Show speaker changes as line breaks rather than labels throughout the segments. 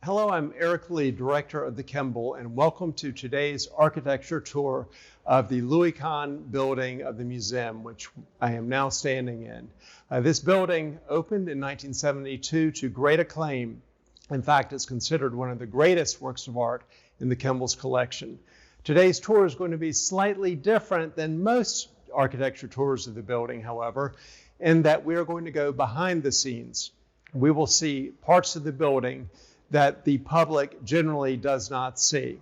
Hello, I'm Eric Lee, Director of the Kimbell, and welcome to today's architecture tour of the Kahn Building of the museum, which I am now standing in. This building opened in 1972 to great acclaim. In fact, it's considered one of the greatest works of art in the Kimbell's collection. Today's tour is going to be slightly different than most architecture tours of the building, however, in that we are going to go behind the scenes. We will see parts of the building that the public generally does not see.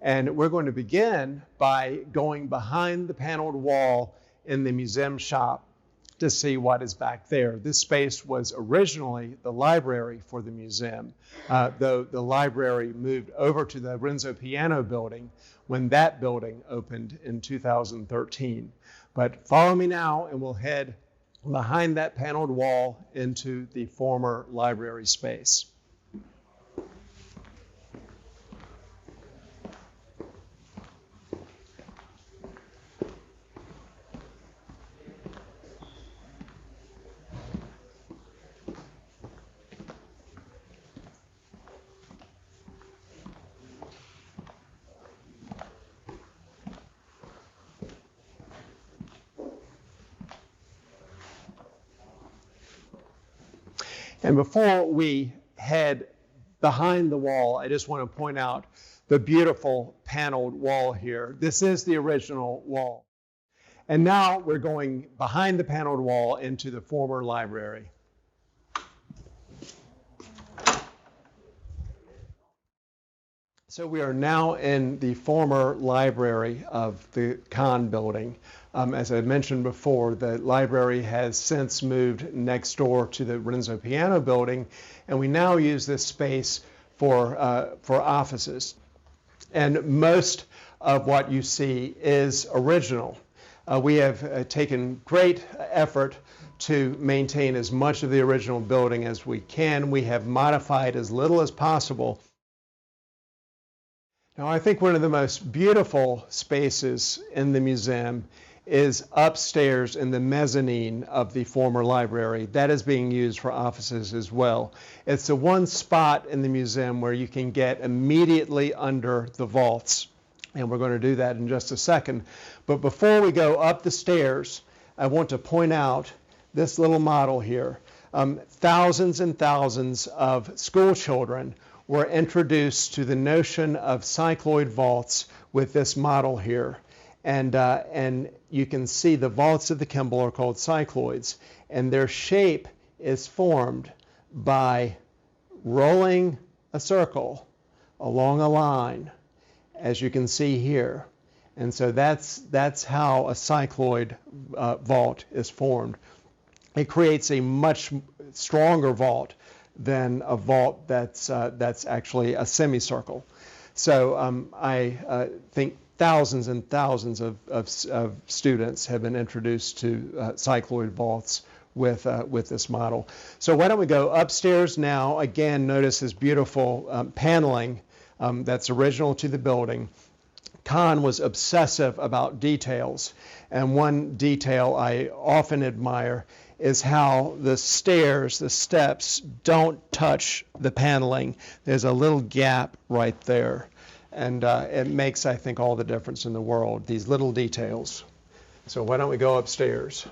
And we're going to begin by going behind the paneled wall in the museum shop to see what is back there. This space was originally the library for the museum, though the library moved over to the Renzo Piano building when that building opened in 2013. But follow me now and we'll head behind that paneled wall into the former library space. And before we head behind the wall, I just want to point out the beautiful paneled wall here. This is the original wall. And now we're going behind the paneled wall into the former library. So we are now in the former library of the Kahn Building. As I mentioned before, the library has since moved next door to the Renzo Piano building, and we now use this space for offices. And most of what you see is original. We have taken great effort to maintain as much of the original building as we can. We have modified as little as possible. Now, I think one of the most beautiful spaces in the museum is upstairs in the mezzanine of the former library. That is being used for offices as well. It's the one spot in the museum where you can get immediately under the vaults. And we're going to do that in just a second. But before we go up the stairs, I want to point out this little model here. Thousands and thousands of school children were introduced to the notion of cycloid vaults with this model here. And you can see the vaults of the Kimbell are called cycloids, and their shape is formed by rolling a circle along a line, as you can see here. And so that's how a cycloid vault is formed. It creates a much stronger vault than a vault that's actually a semicircle. So I think thousands and thousands of students have been introduced to cycloid vaults with this model. So why don't we go upstairs now? Again, notice this beautiful paneling that's original to the building. Kahn was obsessive about details, and one detail I often admire is how the stairs, the steps, don't touch the paneling. There's a little gap right there. And it makes, I think, all the difference in the world, these little details. So why don't we go upstairs?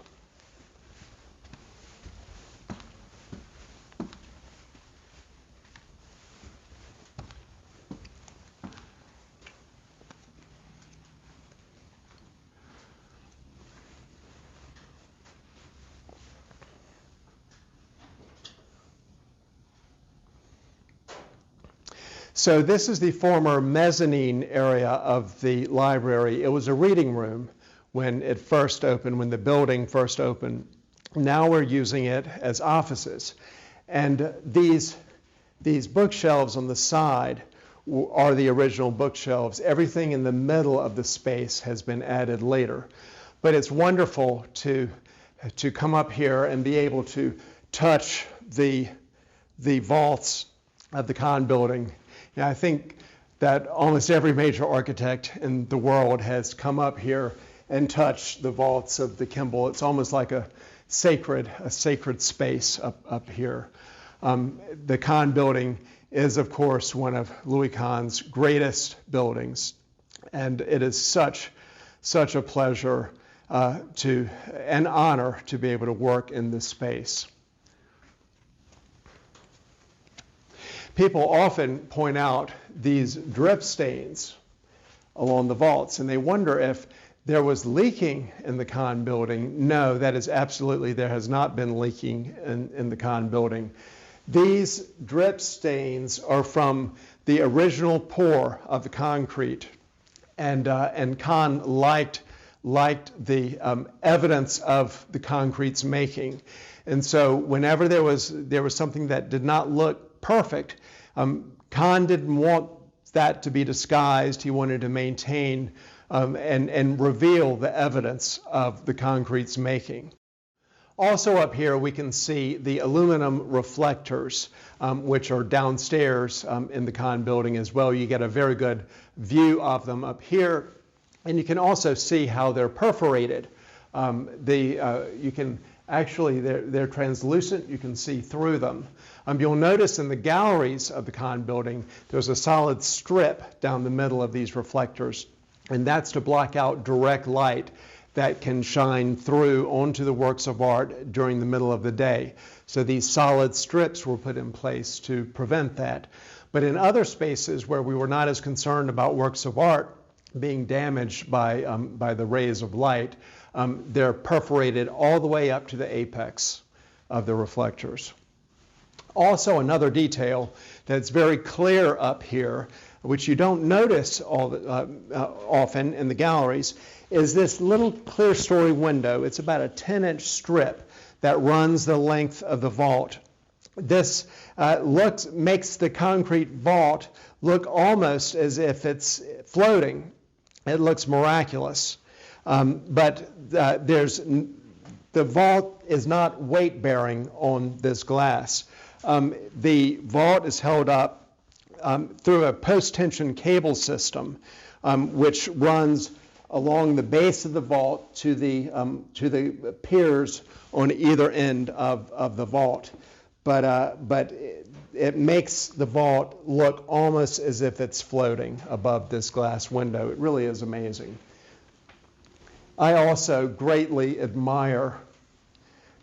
So this is the former mezzanine area of the library. It was a reading room when it first opened, when the building first opened. Now we're using it as offices. And these bookshelves on the side are the original bookshelves. Everything in the middle of the space has been added later. But it's wonderful to come up here and be able to touch the vaults of the Kahn Building. Yeah, I think that almost every major architect in the world has come up here and touched the vaults of the Kimbell. It's almost like a sacred space up here. The Kahn Building is, of course, one of Louis Kahn's greatest buildings. And it is such a pleasure and honor to be able to work in this space. People often point out these drip stains along the vaults, and they wonder if there was leaking in the Kahn Building. No, that is absolutely, there has not been leaking in the Kahn Building. These drip stains are from the original pour of the concrete, and Kahn liked the evidence of the concrete's making. And so whenever there was something that did not look perfect, Kahn didn't want that to be disguised. He wanted to maintain and reveal the evidence of the concrete's making. Also up here we can see the aluminum reflectors, which are downstairs in the Kahn Building as well. You get a very good view of them up here, and you can also see how they're perforated. You can actually, they're translucent. You can see through them. You'll notice in the galleries of the Kahn Building, there's a solid strip down the middle of these reflectors, and that's to block out direct light that can shine through onto the works of art during the middle of the day. So these solid strips were put in place to prevent that. But in other spaces where we were not as concerned about works of art being damaged by the rays of light, they're perforated all the way up to the apex of the reflectors. Also, another detail that's very clear up here, which you don't notice often in the galleries, is this little clear story window. It's about a 10-inch strip that runs the length of the vault. This makes the concrete vault look almost as if it's floating. It looks miraculous. But the vault is not weight-bearing on this glass. The vault is held up through a post-tension cable system, which runs along the base of the vault to the piers on either end of the vault. But it makes the vault look almost as if it's floating above this glass window. It really is amazing. I also greatly admire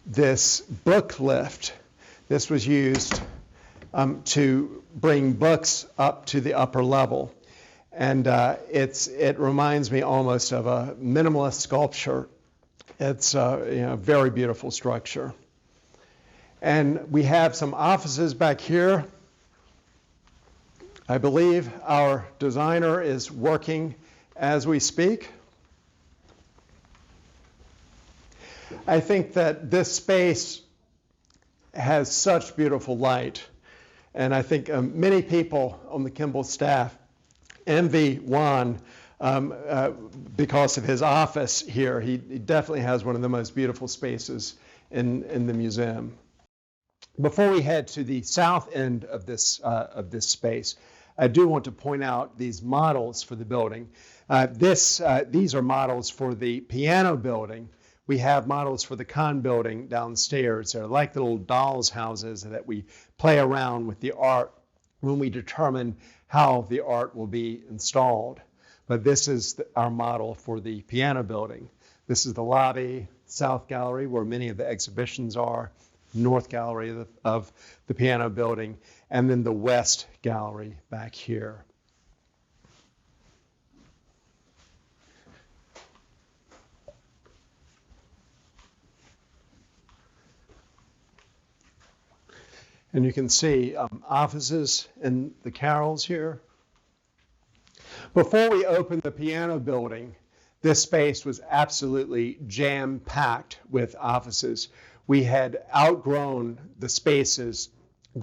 this book lift. This was used to bring books up to the upper level. And it reminds me almost of a minimalist sculpture. It's a very beautiful structure. And we have some offices back here. I believe our designer is working as we speak. I think that this space has such beautiful light, and I think many people on the Kimbell staff envy Juan because of his office here. He definitely has one of the most beautiful spaces in the museum. Before we head to the south end of this space, I do want to point out these models for the building. These are models for the piano building. We have models for the Kahn Building downstairs. They're like little dolls' houses that we play around with the art when we determine how the art will be installed. But this is our model for the piano building. This is the lobby, South Gallery, where many of the exhibitions are, North Gallery of the piano building, and then the West Gallery back here. And you can see offices in the carrels here. Before we opened the piano building, this space was absolutely jam-packed with offices. We had outgrown the spaces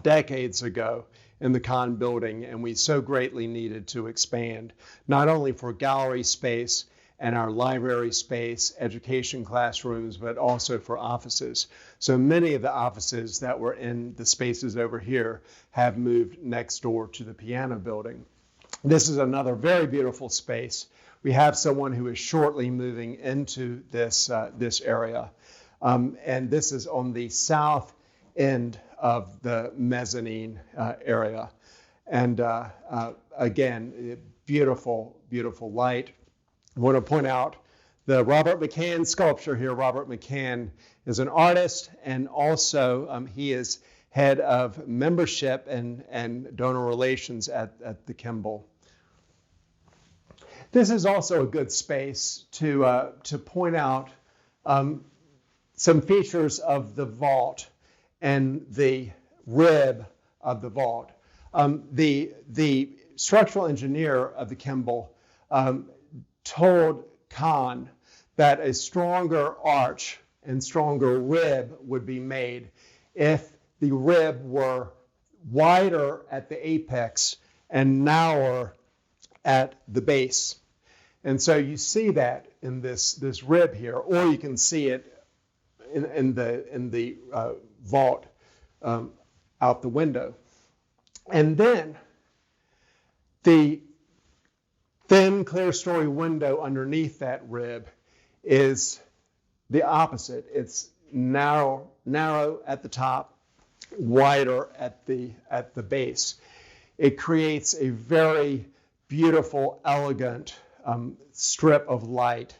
decades ago in the Kahn Building, and we so greatly needed to expand, not only for gallery space and our library space, education classrooms, but also for offices. So many of the offices that were in the spaces over here have moved next door to the piano building. This is another very beautiful space. We have someone who is shortly moving into this area. And this is on the south end of the mezzanine area. And again, beautiful, beautiful light. I want to point out the Robert McCann sculpture here. Robert McCann is an artist, and also he is head of membership and donor relations at the Kimbell. This is also a good space to point out some features of the vault and the rib of the vault. The structural engineer of the Kimbell told Kahn that a stronger arch and stronger rib would be made if the rib were wider at the apex and narrower at the base. And so you see that in this rib here, or you can see it in the vault out the window. And then the thin clerestory window underneath that rib is the opposite. It's narrow at the top, wider at the base. It creates a very beautiful, elegant strip of light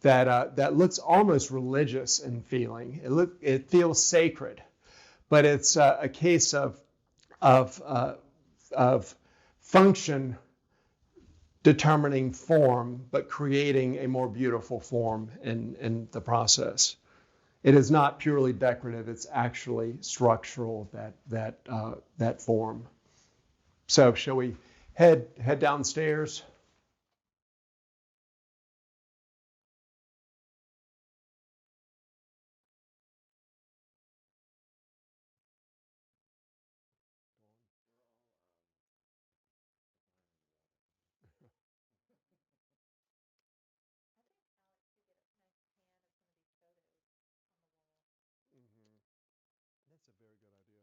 that looks almost religious in feeling. It feels sacred, but it's a case of function determining form, but creating a more beautiful form in the process. It is not purely decorative; it's actually structural. That form. So, shall we head downstairs? That's a very good idea.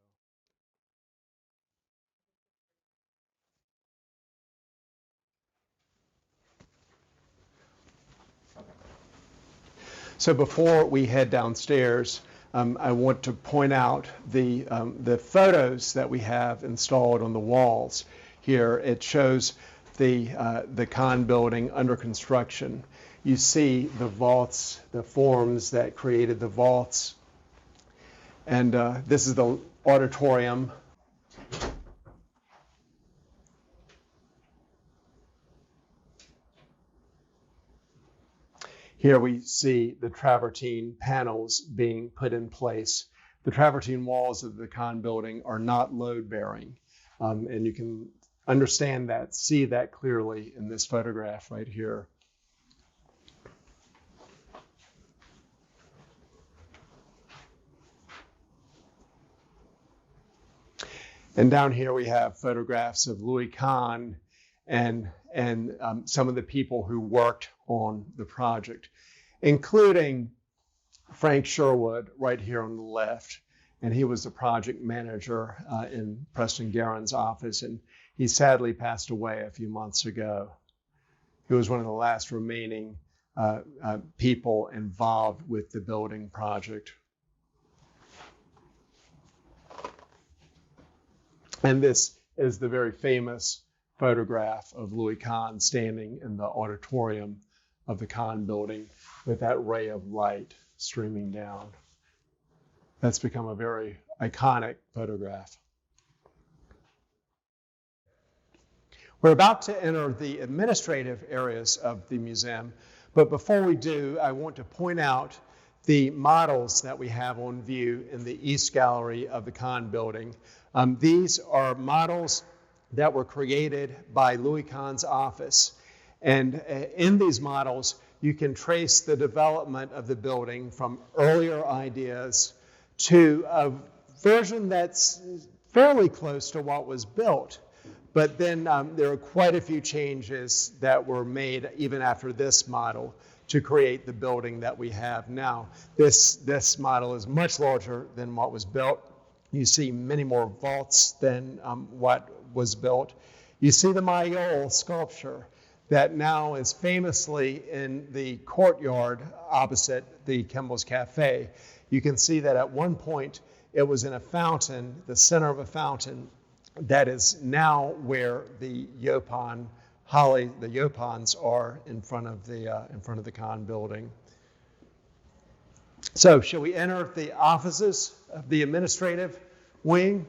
So before we head downstairs, I want to point out the photos that we have installed on the walls here. It shows the Kahn Building under construction. You see the vaults, the forms that created the vaults. And this is the auditorium. Here we see the travertine panels being put in place. The travertine walls of the Kahn Building are not load-bearing, and you can understand that, see that clearly in this photograph right here. And down here we have photographs of Louis Kahn and some of the people who worked on the project, including Frank Sherwood right here on the left. And he was the project manager in Preston Guerin's office, and he sadly passed away a few months ago. He was one of the last remaining people involved with the building project. And this is the very famous photograph of Louis Kahn standing in the auditorium of the Kahn Building with that ray of light streaming down. That's become a very iconic photograph. We're about to enter the administrative areas of the museum, but before we do, I want to point out the models that we have on view in the East Gallery of the Kahn Building. These are models that were created by Louis Kahn's office. And in these models, you can trace the development of the building from earlier ideas to a version that's fairly close to what was built. But then there are quite a few changes that were made even after this model to create the building that we have now. This model is much larger than what was built. You see many more vaults than what was built. You see the Mayol sculpture that now is famously in the courtyard opposite the Kimbell's Cafe. You can see that at one point it was in a fountain, the center of a fountain, that is now where the Yopon Holly, the Yopons are in front of the Kahn Building. So, shall we enter the offices of the administrative wing?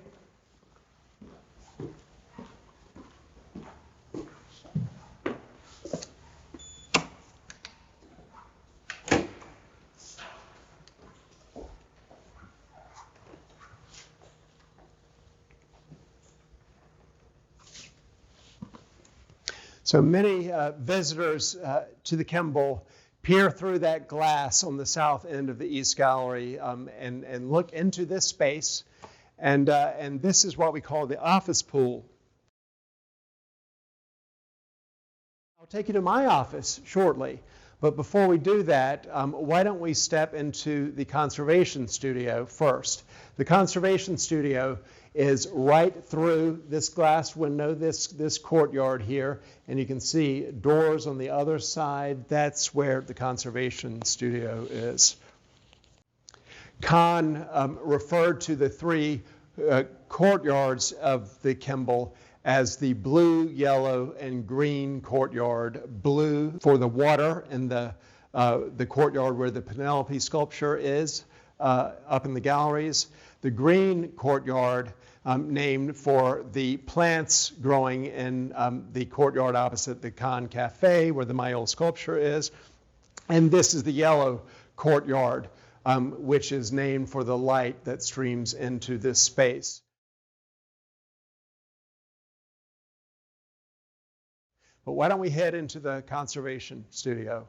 So many visitors to the Kimbell peer through that glass on the south end of the East Gallery and look into this space. And this is what we call the office pool. I'll take you to my office shortly. But before we do that, why don't we step into the conservation studio first? The conservation studio is right through this glass window, this courtyard here, and you can see doors on the other side. That's where the conservation studio is. Kahn referred to the three courtyards of the Kimbell as the blue, yellow, and green courtyard. Blue for the water in the courtyard where the Penelope sculpture is up in the galleries. The green courtyard named for the plants growing in the courtyard opposite the Kahn Cafe where the Mayol sculpture is. And this is the yellow courtyard, which is named for the light that streams into this space. But why don't we head into the conservation studio?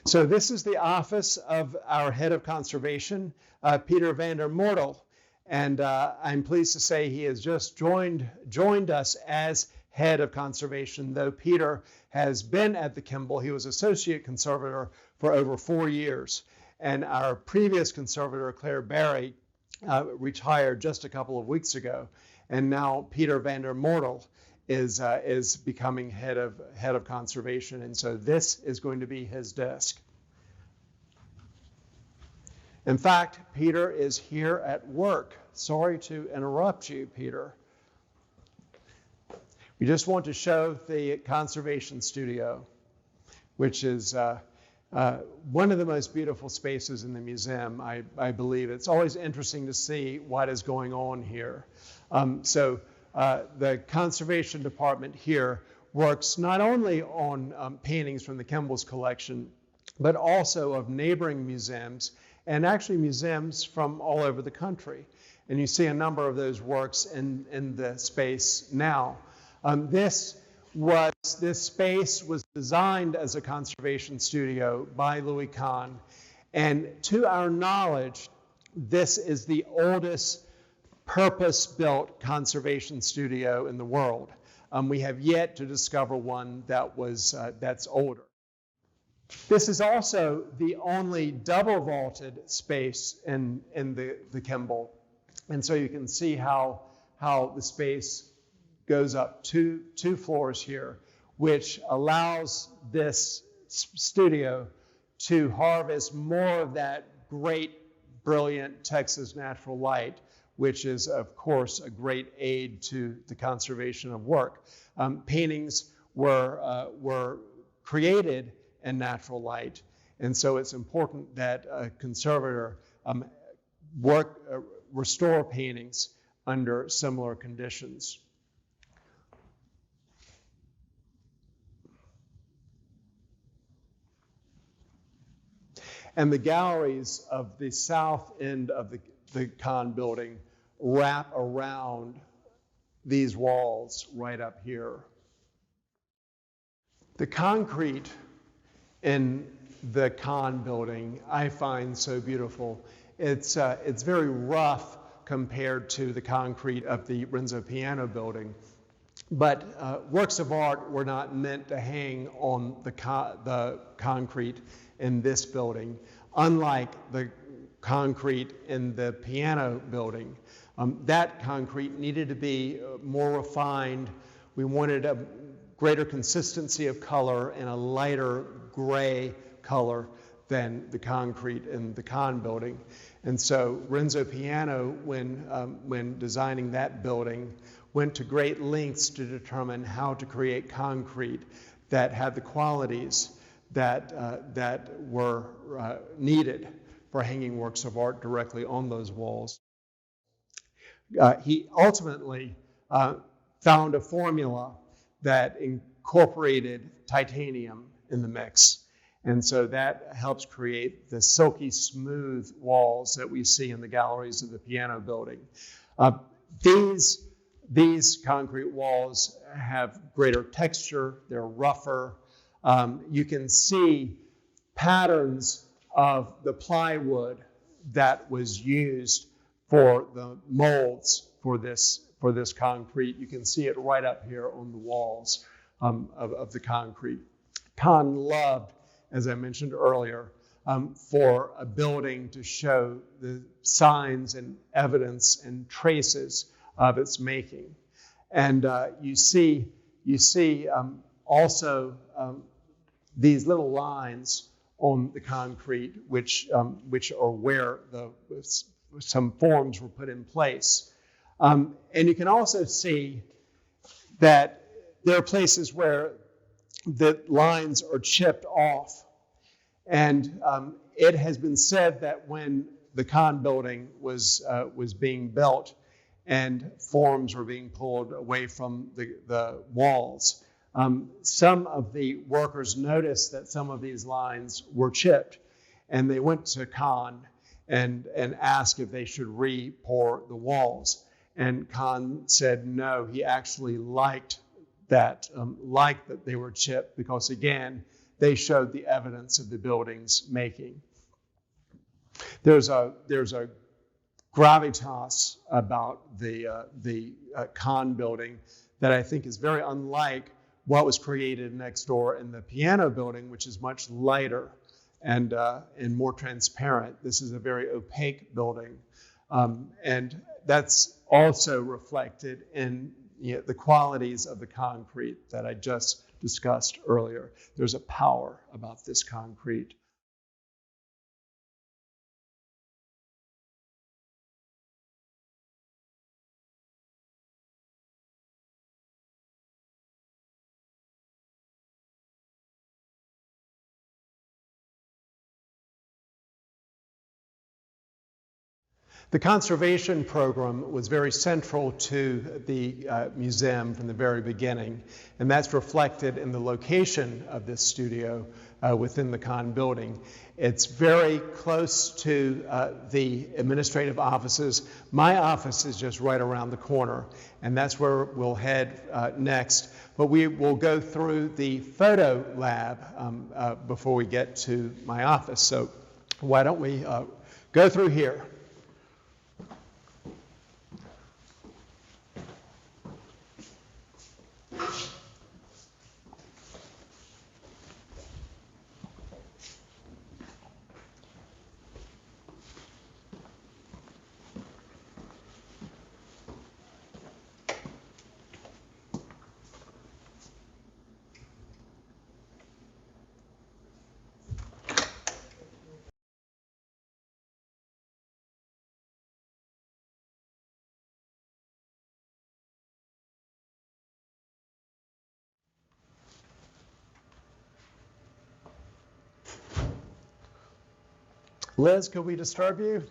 So this is the office of our head of conservation, Peter van der Mortel. And I'm pleased to say he has just joined us as head of conservation, though Peter has been at the Kimbell. He was associate conservator for over 4 years. And our previous conservator, Claire Barry, retired just a couple of weeks ago. And now Peter van der Mortel is becoming head of conservation. And so this is going to be his desk. In fact, Peter is here at work. Sorry to interrupt you, Peter. We just want to show the conservation studio, which is one of the most beautiful spaces in the museum, I believe. It's always interesting to see what is going on here. The conservation department here works not only on paintings from the Kimbell's collection, but also of neighboring museums, and actually museums from all over the country. And you see a number of those works in the space now. This space was designed as a conservation studio by Louis Kahn, and to our knowledge, this is the oldest purpose-built conservation studio in the world. We have yet to discover one that's older. This is also the only double vaulted space in the Kimbell, and so you can see how the space goes up two floors here, which allows this studio to harvest more of that great, brilliant Texas natural light, which is, of course, a great aid to the conservation of work. Paintings were created in natural light, and so it's important that a conservator restore paintings under similar conditions. And the galleries of the south end of the Kahn Building wrap around these walls right up here. The concrete in the Kahn Building I find so beautiful. It's very rough compared to the concrete of the Renzo Piano Building. But works of art were not meant to hang on the concrete in this building, unlike the concrete in the piano building. That concrete needed to be more refined. We wanted a greater consistency of color and a lighter gray color than the concrete in the Kahn Building. And so Renzo Piano, when designing that building, went to great lengths to determine how to create concrete that had the qualities that were needed for hanging works of art directly on those walls. He ultimately found a formula that incorporated titanium in the mix. And so that helps create the silky smooth walls that we see in the galleries of the Piano Building. These concrete walls have greater texture, they're rougher. You can see patterns of the plywood that was used for the molds for this concrete. You can see it right up here on the walls of the concrete. Kahn loved, as I mentioned earlier, for a building to show the signs and evidence and traces of its making. And you see also these little lines on the concrete, which are where some forms were put in place. And you can also see that there are places where the lines are chipped off. And it has been said that when the Kahn Building was being built and forms were being pulled away from the walls, some of the workers noticed that some of these lines were chipped, and they went to Kahn and asked if they should re-pour the walls. And Kahn said no, he actually liked that they were chipped because, again, they showed the evidence of the building's making. There's a gravitas about the Kahn Building that I think is very unlike what was created next door in the Piano Building, which is much lighter and more transparent. This is a very opaque building, and that's also reflected in the qualities of the concrete that I just discussed earlier. There's a power about this concrete. The conservation program was very central to the museum from the very beginning, and that's reflected in the location of this studio within the Kahn Building. It's very close to the administrative offices. My office is just right around the corner, and that's where we'll head next. But we will go through the photo lab before we get to my office. So why don't we go through here? Liz, could we disturb you?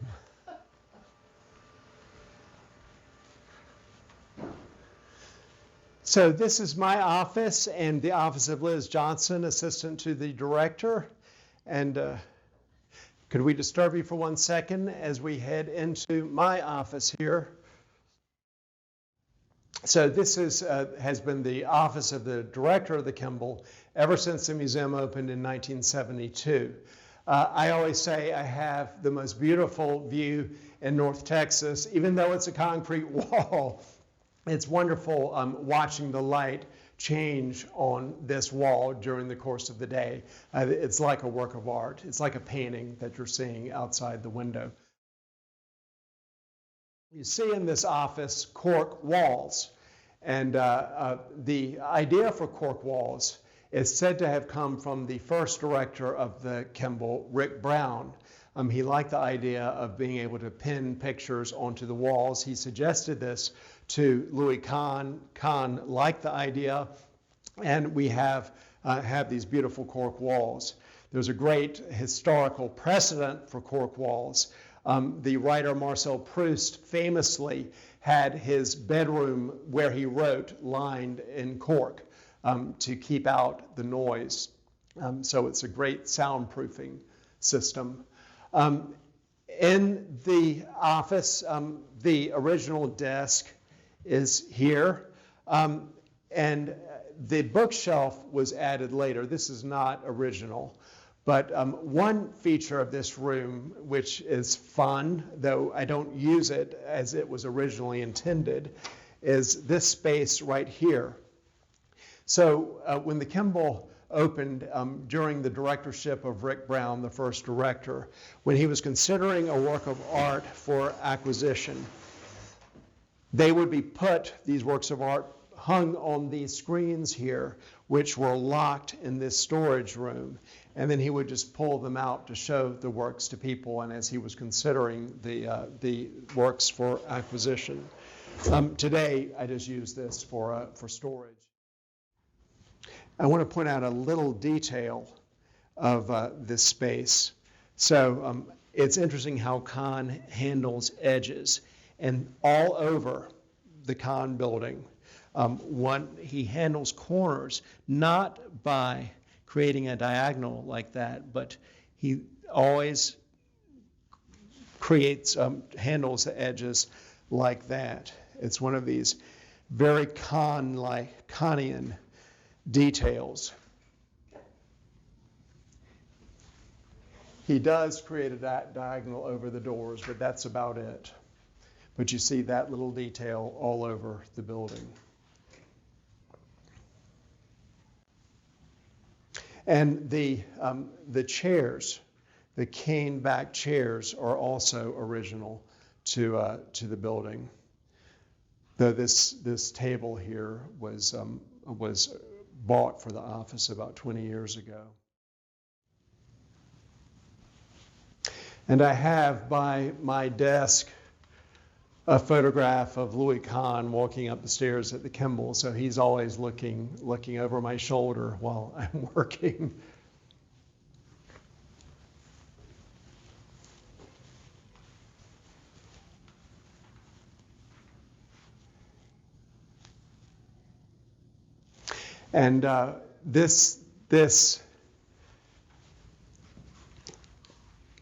So this is my office and the office of Liz Johnson, assistant to the director. And could we disturb you for 1 second as we head into my office here? So this has been the office of the director of the Kimbell ever since the museum opened in 1972. I always say I have the most beautiful view in North Texas, even though it's a concrete wall. It's wonderful watching the light change on this wall during the course of the day. It's like a work of art. It's like a painting that you're seeing outside the window. You see in this office cork walls. And the idea for cork walls is said to have come from the first director of the Kimbell, Rick Brown. He liked the idea of being able to pin pictures onto the walls. He suggested this to Louis Kahn. Kahn liked the idea, and we have these beautiful cork walls. There's a great historical precedent for cork walls. The writer Marcel Proust famously had his bedroom where he wrote lined in cork to keep out the noise. So it's a great soundproofing system. In the office, the original desk is here, and the bookshelf was added later. This is not original. But one feature of this room, which is fun, though I don't use it as it was originally intended, is this space right here. So when the Kimbell opened during the directorship of Rick Brown, the first director, when he was considering a work of art for acquisition, they would be these works of art hung on these screens here, which were locked in this storage room. And then he would just pull them out to show the works to people, and as he was considering the works for acquisition. Today, I just use this for storage. I want to point out a little detail of this space. So it's interesting how Kahn handles edges. And all over the Kahn Building, he handles corners, not by creating a diagonal like that, but he always handles the edges like that. It's one of these very Kahnian details. He does create a diagonal over the doors, but that's about it. But you see that little detail all over the building. And the chairs, the cane-back chairs, are also original to the building. Though this table here was bought for the office about 20 years ago. And I have by my desk a photograph of Louis Kahn walking up the stairs at the Kimbell, so he's always looking over my shoulder while I'm working. And this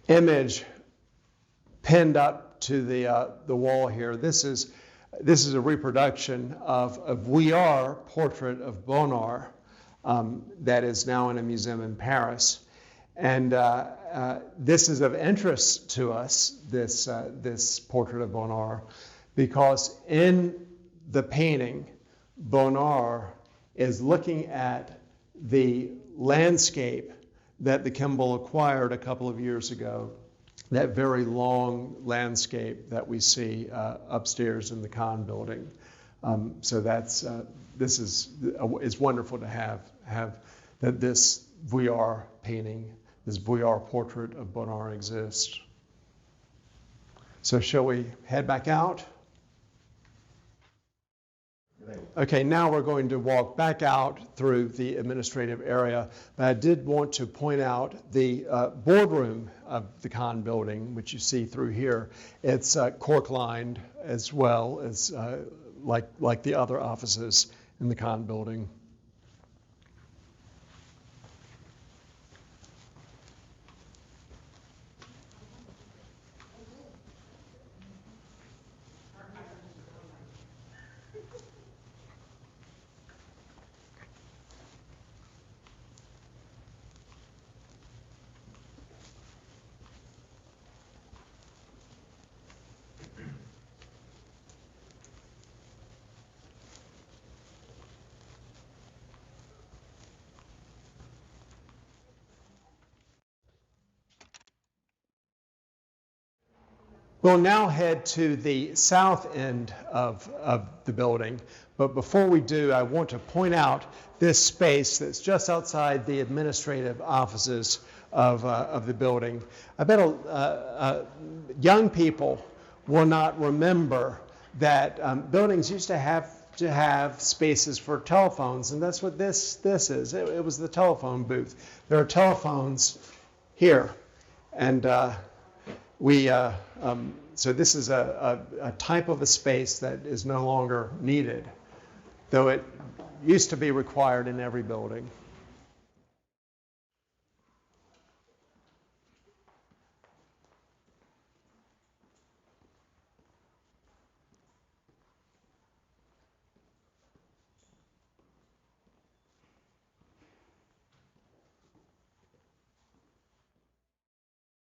image pinned up to the wall here. This is a reproduction of a Vuillard portrait of Bonnard that is now in a museum in Paris. And this is of interest to us, this portrait of Bonnard, because in the painting, Bonnard is looking at the landscape that the Kimbell acquired a couple of years ago, that very long landscape that we see upstairs in the Kahn Building. So it's wonderful to have that this Vuillard painting, this Vuillard portrait of Bonnard exists. So shall we head back out? Okay, now we're going to walk back out through the administrative area, but I did want to point out the boardroom of the Kahn Building, which you see through here. It's cork-lined as well as like the other offices in the Kahn Building. We'll now head to the south end of the building, but before we do, I want to point out this space that's just outside the administrative offices of the building. I bet young people will not remember that buildings used to have spaces for telephones, and that's what this is. It was the telephone booth. There are telephones here, and so this is a type of a space that is no longer needed, though it used to be required in every building.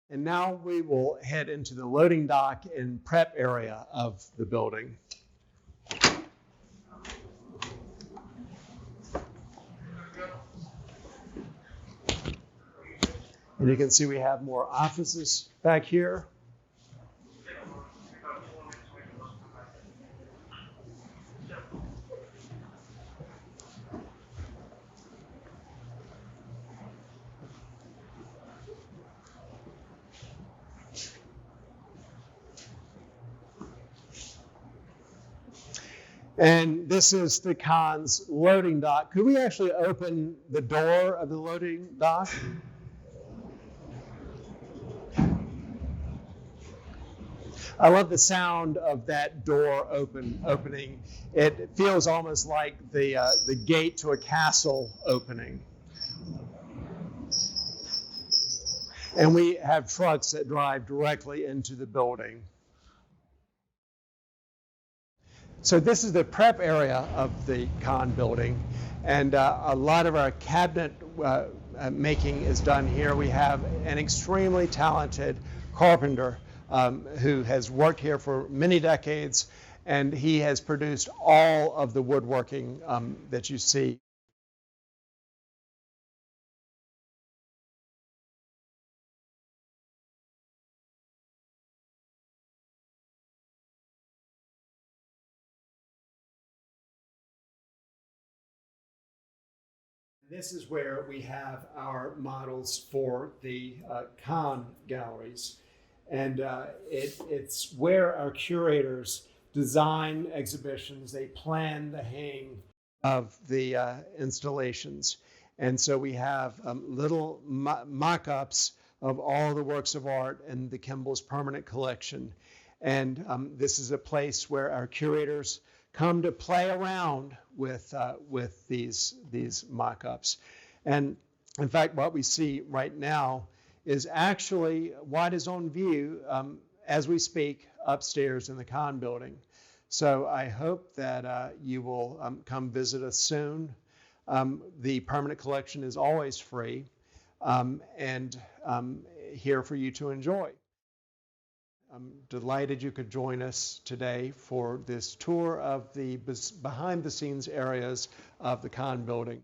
And now we will head into the loading dock and prep area of the building. And you can see we have more offices back here. And this is the Kahn's loading dock. Could we actually open the door of the loading dock? I love the sound of that door opening. It feels almost like the gate to a castle opening. And we have trucks that drive directly into the building. So this is the prep area of the Kahn Building, and a lot of our cabinet making is done here. We have an extremely talented carpenter who has worked here for many decades, and he has produced all of the woodworking that you see. This is where we have our models for the Kahn galleries. And it's where our curators design exhibitions, they plan the hang of the installations. And so we have little mock-ups of all the works of art in the Kimbell's permanent collection. And this is a place where our curators come to play around with these mock-ups. And in fact, what we see right now is actually what is on view as we speak upstairs in the Kahn Building. So I hope that you will come visit us soon. The permanent collection is always free and here for you to enjoy. I'm delighted you could join us today for this tour of the behind-the-scenes areas of the Kahn Building.